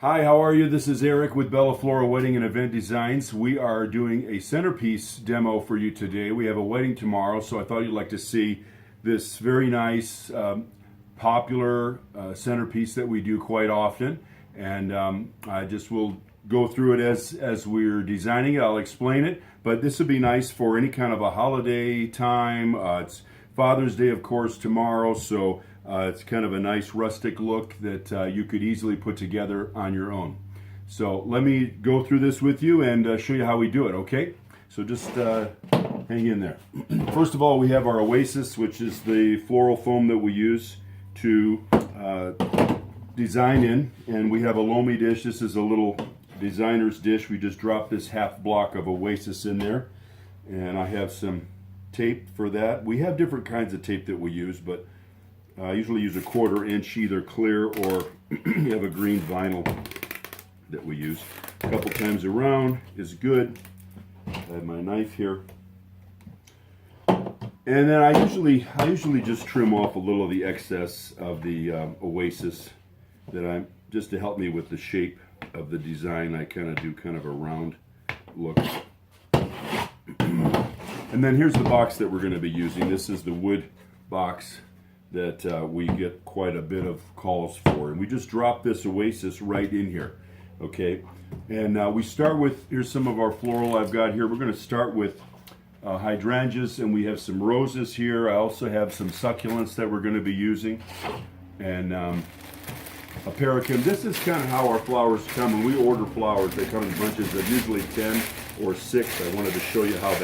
Hi, how are you? This is Eric with Bella Floral Wedding and Event Designs. We are doing a centerpiece demo for you today. We have a wedding tomorrow, so I thought you'd like to see this very nice, popular centerpiece that we do quite often. And I just will go through it as we're designing it. I'll explain it, but this would be nice for any kind of a holiday time. It's Father's Day, of course, tomorrow, so it's kind of a nice rustic look that you could easily put together on your own. So let me go through this with you and show you how we do it, okay? So just hang in there. First of all, we have our Oasis, which is the floral foam that we use to design in. And we have a loamy dish. This is a little designer's dish. We just dropped this half block of Oasis in there. And I have some tape for that. We have different kinds of tape that we use, but I usually use a 1/4 inch, either clear or you have a green vinyl that we use. A couple times around is good. I have my knife here. And then I usually just trim off a little of the excess of the Oasis just to help me with the shape of the design. I kind of do kind of a round look. And then here's the box that we're going to be using. This is the wood box that we get quite a bit of calls for. And we just drop this Oasis right in here, okay? And we start with, here's some of our floral I've got here. We're gonna start with hydrangeas, and we have some roses here. I also have some succulents that we're gonna be using. And a paracum. This is kind of how our flowers come. When we order flowers, they come in bunches of usually 10 or 6. I wanted to show you how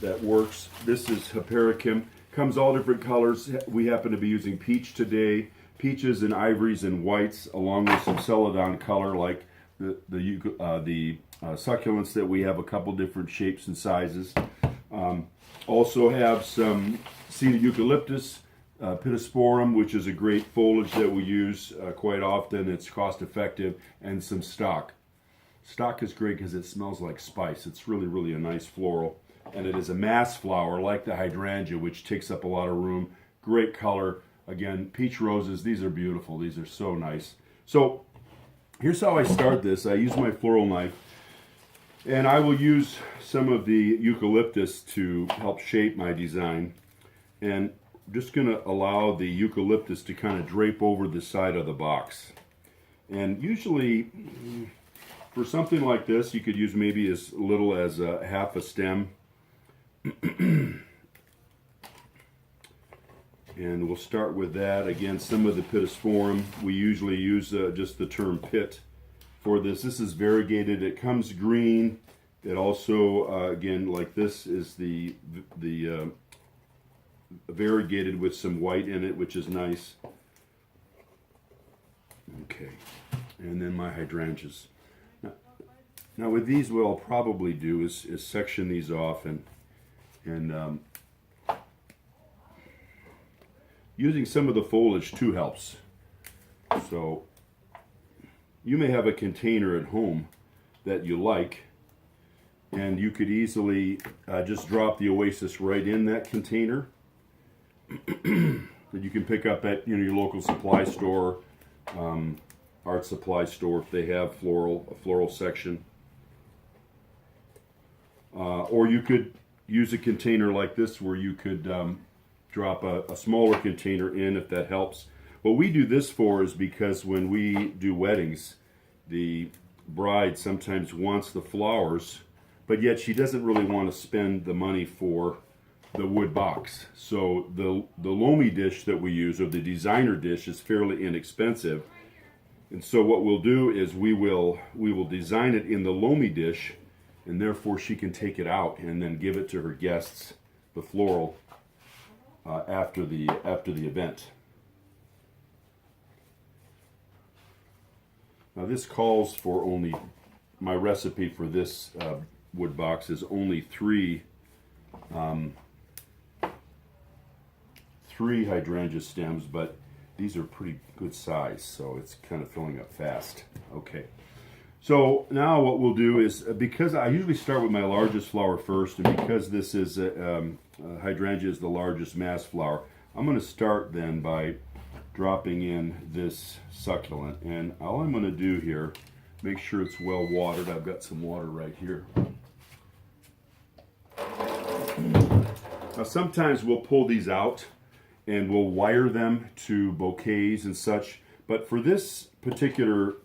that works. This is Hypericum. Comes all different colors. We happen to be using peach today, peaches and ivories and whites, along with some celadon color like the succulents that we have a couple different shapes and sizes. Also have some seed of eucalyptus, pittosporum, which is a great foliage that we use quite often. It's cost effective, and some stock. Stock is great because it smells like spice. It's really, really a nice floral. And it is a mass flower like the hydrangea, which takes up a lot of room. Great color. Again, peach roses, these are beautiful. These are so nice. So here's how I start this. I use my floral knife, and I will use some of the eucalyptus to help shape my design. And I'm just going to allow the eucalyptus to kind of drape over the side of the box. And usually, for something like this, you could use maybe as little as half a stem. And we'll start with that. Again, some of the pittosporum, we usually use just the term pit for this. This is variegated. It comes green. It also, again, like this is the variegated with some white in it, which is nice. Okay, and then my hydrangeas. Now with these, what I'll probably do is section these off, and using some of the foliage too helps. So you may have a container at home that you like, and you could easily just drop the Oasis right in that container that you can pick up at your local supply store, art supply store if they have a floral section. Or you could use a container like this where you could drop a smaller container in if that helps. What we do this for is because when we do weddings, the bride sometimes wants the flowers, but yet she doesn't really want to spend the money for the wood box. So the loamy dish that we use, or the designer dish, is fairly inexpensive. And so what we'll do is we will design it in the loamy dish, and therefore she can take it out and then give it to her guests, the floral, after the event. Now this calls for only, my recipe for this wood box is only three hydrangea stems, but these are pretty good size, so it's kind of filling up fast. Okay. So now what we'll do is, because I usually start with my largest flower first, and because this is hydrangea is the largest mass flower, I'm going to start then by dropping in this succulent. And all I'm going to do here, make sure it's well watered. I've got some water right here. Now sometimes we'll pull these out and we'll wire them to bouquets and such, but for this particular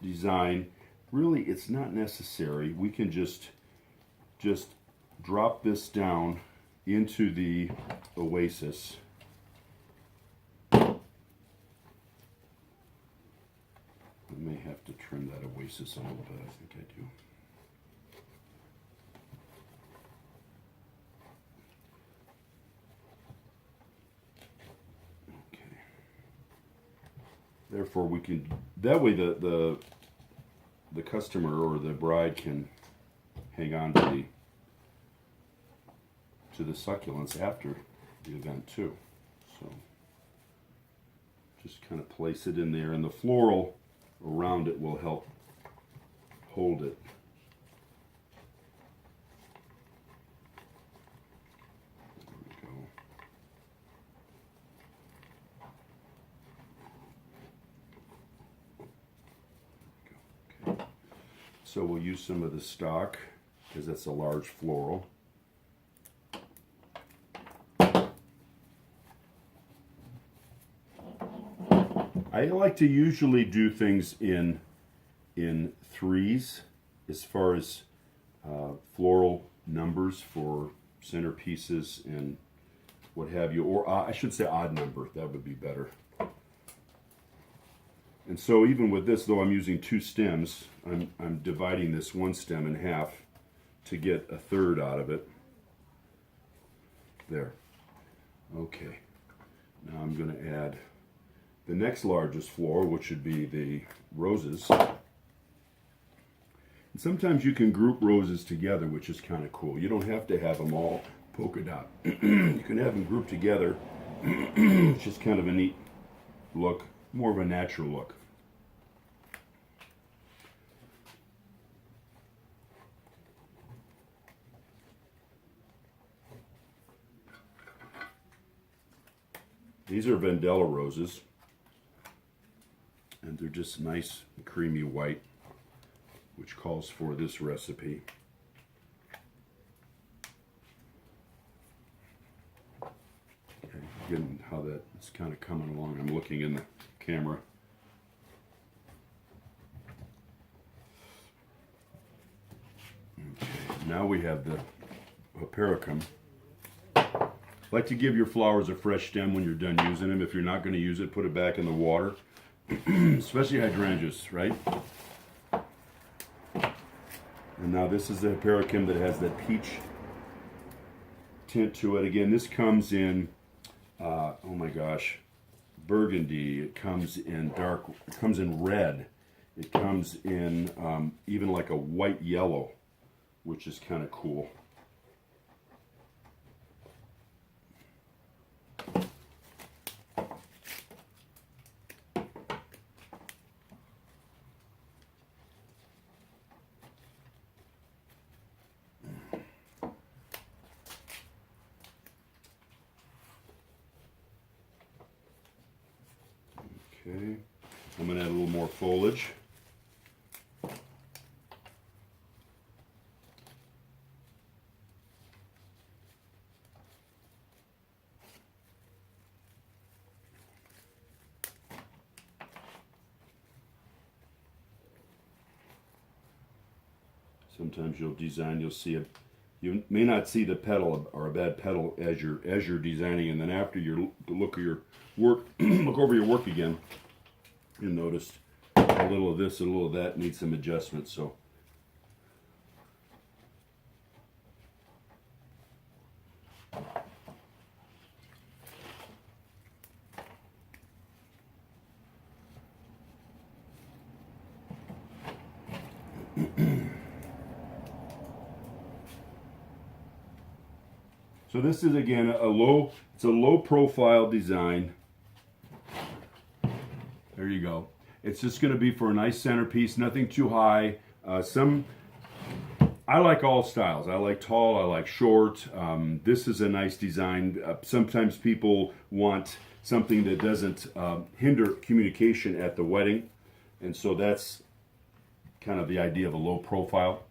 design, really it's not necessary. We can just drop this down into the oasis. I may have to trim that oasis a little bit, I think I do. Therefore, we can, that way the customer or the bride can hang on to the succulents after the event too. So just kind of place it in there, and the floral around it will help hold it. So we'll use some of the stock because that's a large floral. I like to usually do things in threes as far as floral numbers for centerpieces and what have you, or I should say odd number, that would be better. And so even with this, though I'm using 2 stems, I'm dividing this one stem in half to get a third out of it. There. Okay. Now I'm going to add the next largest floral, which would be the roses. And sometimes you can group roses together, which is kind of cool. You don't have to have them all polka dot. You can have them grouped together, which is kind of a neat look, more of a natural look. These are Vendella roses, and they're just nice creamy white, which calls for this recipe. Okay, getting how that's kind of coming along. I'm looking in the camera. Okay, now we have the hypericum. Like to give your flowers a fresh stem when you're done using them. If you're not going to use it, put it back in the water. Especially hydrangeas, right? And now this is the hypericum that has that peach tint to it. Again, this comes in, oh my gosh, burgundy. It comes in dark, it comes in red. It comes in even like a white yellow, which is kind of cool. Okay, I'm going to add a little more foliage. Sometimes you'll design, you'll see it. You may not see the petal or a bad petal as you're designing, and then after you look at your work, look over your work again, you'll notice a little of this, a little of that needs some adjustment. So So this is again it's a low profile design. There you go. It's just going to be for a nice centerpiece, nothing too high. I like all styles. I like tall, I like short. This is a nice design. Sometimes people want something that doesn't hinder communication at the wedding. And so that's kind of the idea of a low profile.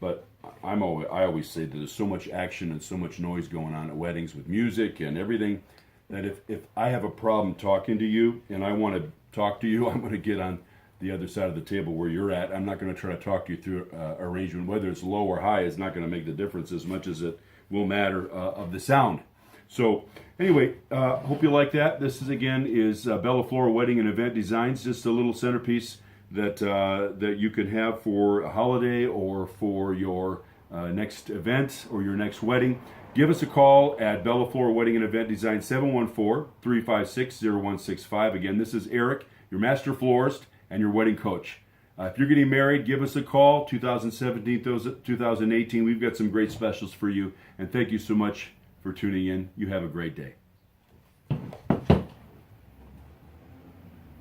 But I always say that there's so much action and so much noise going on at weddings with music and everything, that if I have a problem talking to you and I want to talk to you, I'm going to get on the other side of the table where you're at. I'm not going to try to talk you through arrangement. Whether it's low or high is not going to make the difference as much as it will matter of the sound. So anyway, hope you like that. This is Bella Floral Wedding and Event Designs, just a little centerpiece that that you can have for a holiday or for your next event or your next wedding. Give us a call at Bella Floral Wedding and Event Design, 714-356-0165. Again, this is Eric, your master florist and your wedding coach. If you're getting married, give us a call, 2017, 2018. We've got some great specials for you. And thank you so much for tuning in. You have a great day.